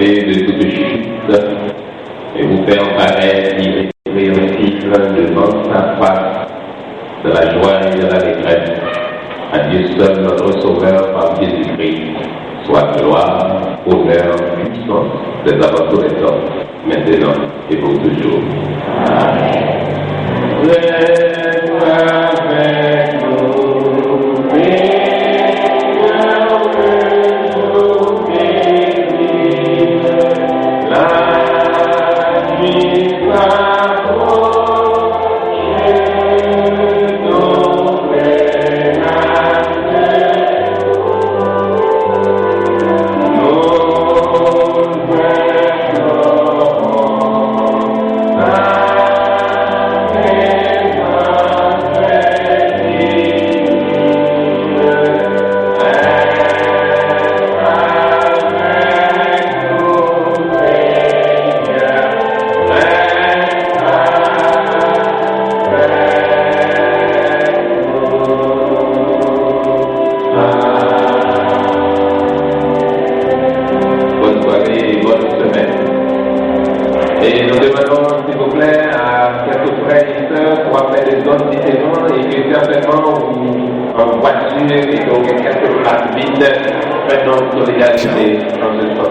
protéger de toute chute et vous faire paraître irrépréhensible devant sa face, de la joie et de l'allégresse. À Dieu seul, notre Sauveur, par Jésus-Christ, soit gloire, honneur, puissance, des avant tous les temps, maintenant et pour toujours. Amen.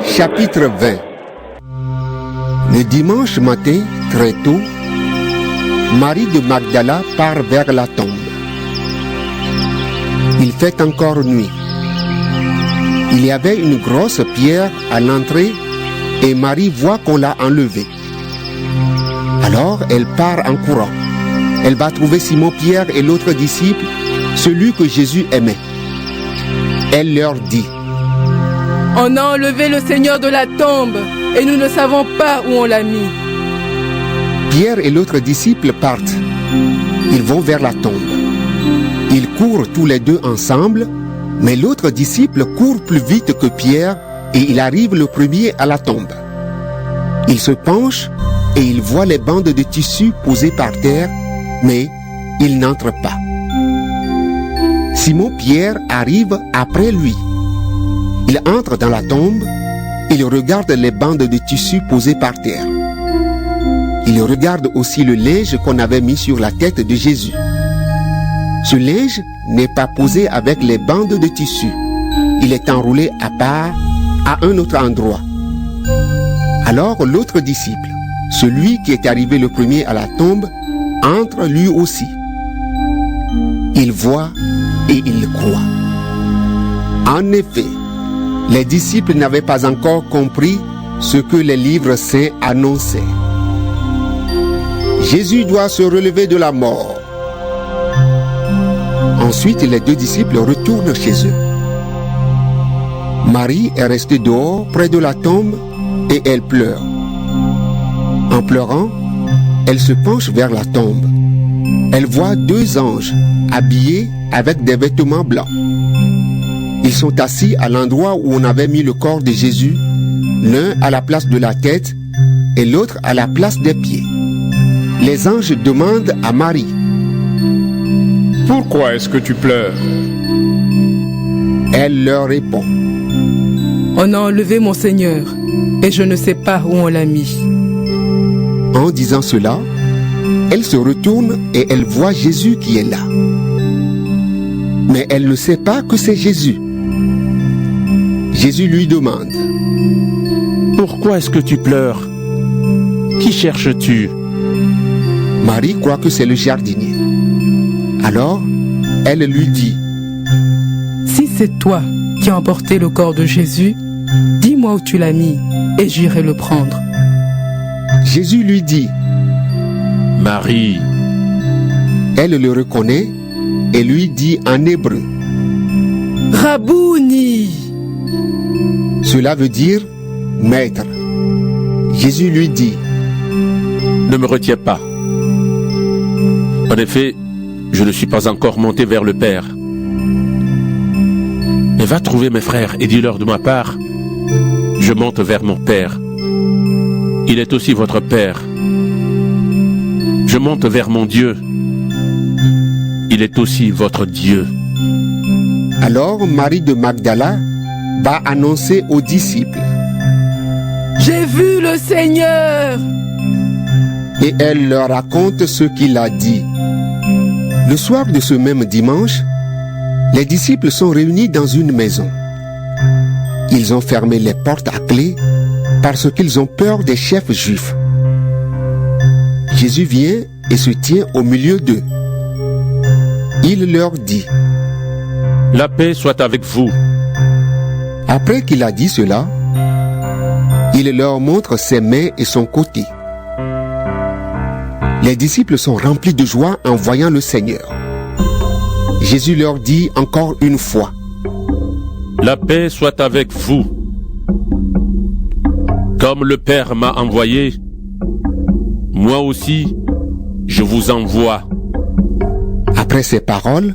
Chapitre 20. Le dimanche matin, très tôt, Marie de Magdala part vers la tombe. Il fait encore nuit. Il y avait une grosse pierre à l'entrée et Marie voit qu'on l'a enlevée. Alors elle part en courant. Elle va trouver Simon-Pierre et l'autre disciple, celui que Jésus aimait. Elle leur dit: On a enlevé le Seigneur de la tombe et nous ne savons pas où on l'a mis. Pierre et l'autre disciple partent. Ils vont vers la tombe. Ils courent tous les deux ensemble, mais l'autre disciple court plus vite que Pierre et il arrive le premier à la tombe. Il se penche et il voit les bandes de tissu posées par terre, mais il n'entre pas. Simon-Pierre arrive après lui. Il entre dans la tombe, il regarde les bandes de tissu posées par terre. Il regarde aussi le linge qu'on avait mis sur la tête de Jésus. Ce linge n'est pas posé avec les bandes de tissu. Il est enroulé à part, à un autre endroit. Alors l'autre disciple, celui qui est arrivé le premier à la tombe, entre lui aussi. Il voit et il croit. En effet, les disciples n'avaient pas encore compris ce que les livres saints annonçaient. Jésus doit se relever de la mort. Ensuite, les deux disciples retournent chez eux. Marie est restée dehors près de la tombe et elle pleure. En pleurant, elle se penche vers la tombe. Elle voit deux anges habillés avec des vêtements blancs. Ils sont assis à l'endroit où on avait mis le corps de Jésus, l'un à la place de la tête et l'autre à la place des pieds. Les anges demandent à Marie: Pourquoi est-ce que tu pleures? Elle leur répond: On a enlevé mon Seigneur et je ne sais pas où on l'a mis. En disant cela, elle se retourne et elle voit Jésus qui est là. Mais elle ne sait pas que c'est Jésus. Jésus lui demande: Pourquoi est-ce que tu pleures? Qui cherches-tu? Marie croit que c'est le jardinier. Alors, elle lui dit: Si c'est toi qui as emporté le corps de Jésus, dis-moi où tu l'as mis et j'irai le prendre. Jésus lui dit: Marie. Elle le reconnaît et lui dit en hébreu: Rabouni. Cela veut dire maître. Jésus lui dit: Ne me retiens pas. En effet, je ne suis pas encore monté vers le Père. Mais va trouver mes frères et dis-leur de ma part: Je monte vers mon Père. Il est aussi votre Père. Je monte vers mon Dieu. Il est aussi votre Dieu. Alors Marie de Magdala va annoncer aux disciples: J'ai vu le Seigneur. Et elle leur raconte ce qu'il a dit. Le soir de ce même dimanche, les disciples sont réunis dans une maison. Ils ont fermé les portes à clé parce qu'ils ont peur des chefs juifs. Jésus vient et se tient au milieu d'eux. Il leur dit: La paix soit avec vous. Après qu'il a dit cela, il leur montre ses mains et son côté. Les disciples sont remplis de joie en voyant le Seigneur. Jésus leur dit encore une fois: La paix soit avec vous. Comme le Père m'a envoyé, moi aussi, je vous envoie. Après ces paroles,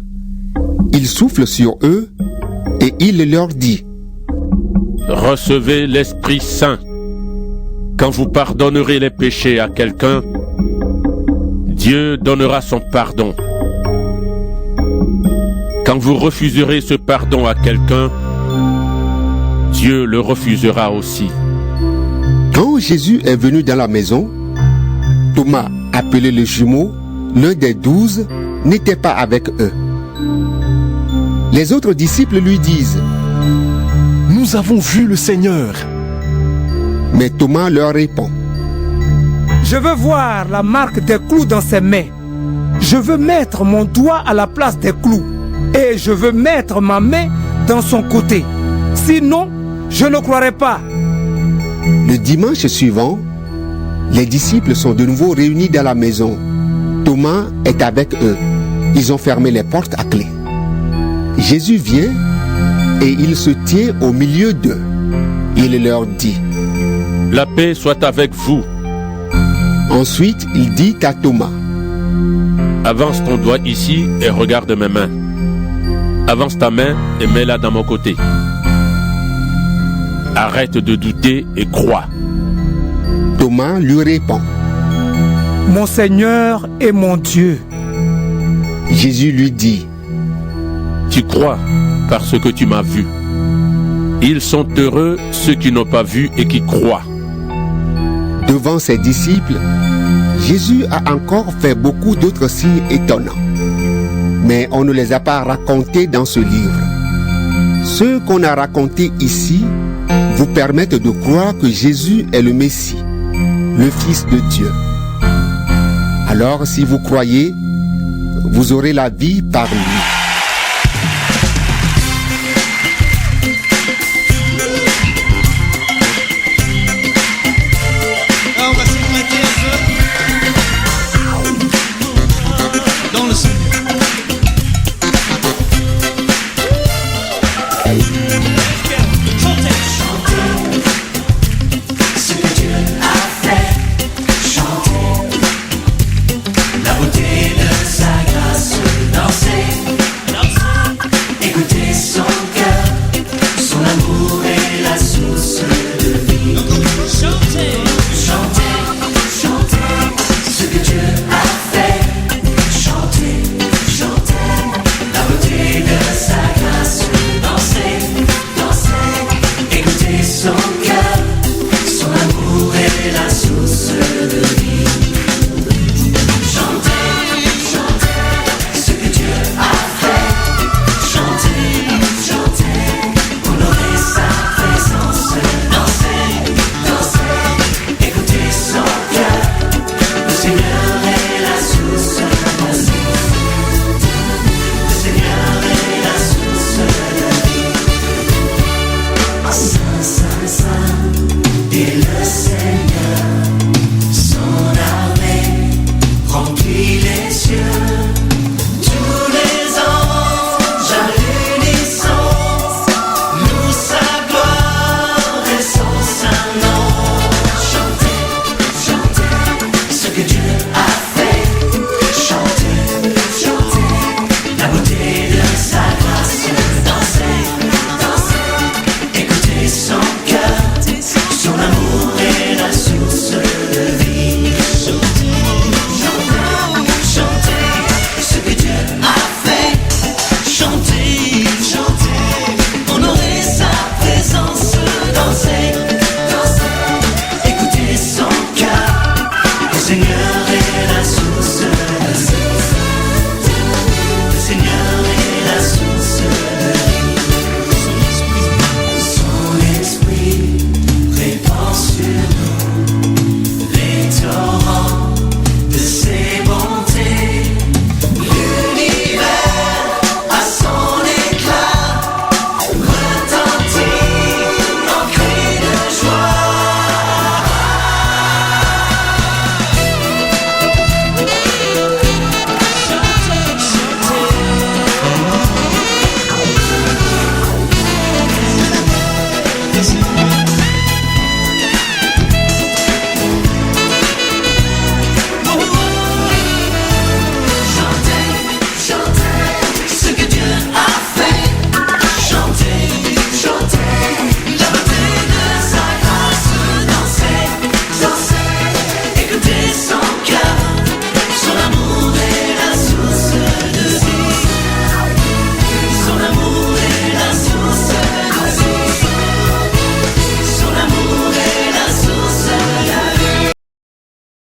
il souffle sur eux et il leur dit: Recevez l'Esprit Saint. Quand vous pardonnerez les péchés à quelqu'un, Dieu donnera son pardon. Quand vous refuserez ce pardon à quelqu'un, Dieu le refusera aussi. Quand Jésus est venu dans la maison, Thomas, appelé le jumeau, l'un des 12, n'était pas avec eux. Les autres disciples lui disent: Nous avons vu le Seigneur. Mais Thomas leur répond: Je veux voir la marque des clous dans ses mains. Je veux mettre mon doigt à la place des clous. Et je veux mettre ma main dans son côté. Sinon, je ne croirai pas. Le dimanche suivant, les disciples sont de nouveau réunis dans la maison. Thomas est avec eux. Ils ont fermé les portes à clé. Jésus vient et il se tient au milieu d'eux. Il leur dit: La paix soit avec vous. Ensuite, il dit à Thomas: Avance ton doigt ici et regarde mes mains. Avance ta main et mets-la dans mon côté. Arrête de douter et crois. Thomas lui répond: Mon Seigneur et mon Dieu. Jésus lui dit: Tu crois parce que tu m'as vu. Ils sont heureux ceux qui n'ont pas vu et qui croient. Devant ses disciples, Jésus a encore fait beaucoup d'autres signes étonnants. Mais on ne les a pas racontés dans ce livre. Ceux qu'on a racontés ici vous permettent de croire que Jésus est le Messie, le Fils de Dieu. Alors, si vous croyez, vous aurez la vie par lui. On va se prêter un peu dans le Seigneur. Ce que Dieu a fait, chantez la beauté de sa grâce, danser, écoutez son cœur, son amour est la source de vie. Chantez, chantez, chantez ce que Dieu a fait, chantez, chantez la beauté de sa grâce, danser, danser, écoutez son cœur, son amour est la source de vie. Chantez, chantez ce que Dieu a fait, chantez, chantez, honorer sa présence, danser, danser, écoutez son cœur, le Seigneur est la source de vie. Le Seigneur est la source de vie. Saint, Saint, Saint est le Seigneur. Seigneur.